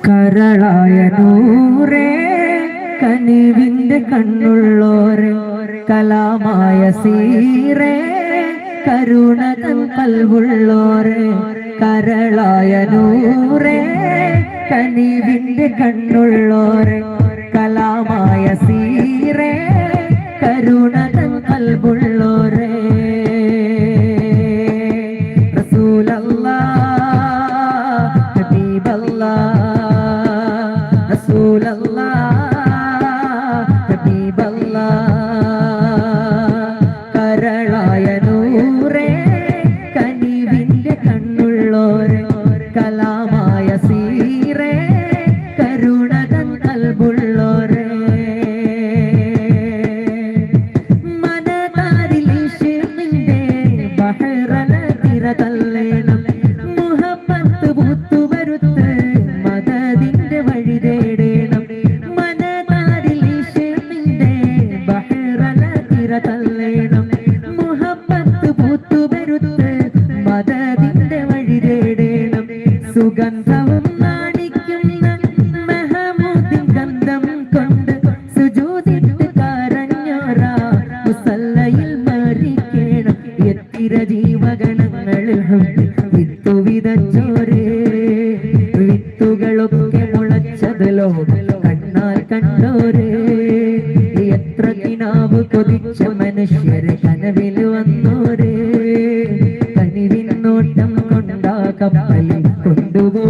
കരളായ നൂറേ കനിവിന്റെ കണ്ണുള്ളോരെ കലാമായ സീറേ കരുണതൻ കൽവുള്ളോരെ കരളായ നൂറേ കനിവിന്റെ കണ്ണുള്ളോരെ കലാമായ സീറേ കരുണതൻ കൽവുള്ളോരെ റസൂലല്ലാഹ് ഹബീബല്ലാഹ് റസൂലല്ലാഹ് ഹബീബല്ലാഹ് കരളായ നൂറേ കനിവിന്റെ കണ്ണുള്ളോരെ കലാമായ സീറേ കരുണതൻ കൽവുള്ളോരെ മനതാരിൽ ഇശ്ഖിന്റെ ബഹറന തിരതല്ലേണം മുഹബ്ബത്ത് പൂത്തുവരുത്ത് മദദിന്റെ വഴി തേടേണം മനതാരിൽ ഇശ്ഖിന്റെ ബഹറന തിരതല്ലേണം മുഹബ്ബത്ത് പൂത്തുവരുത്ത് മദദിന്റെ വഴി തേടേണം സുഗന്ധവും നാണിക്കുന്ന മെഹമൂദിൻ ഗന്ധം കൊണ്ട് സുജൂദിട്ട് കരഞ്ഞോരാ മുസല്ലയിൽ മരിക്കേണം എത്തിര ജീവഗണങ്ങളിൽ വിത്തു വിതച്ചോരേ വിത്തുകളൊക്കെ മുളച്ചത് ലോകം കണ്ണാൽ കണ്ടോരേ എത്ര കിനാവ് കൊതിച്ച മനുഷ്യരെ കനവിൽ വന്നോരേ കനിവിൻ നോട്ടം കൊണ്ടാ കപ്പലിൽ കൊണ്ടുപോ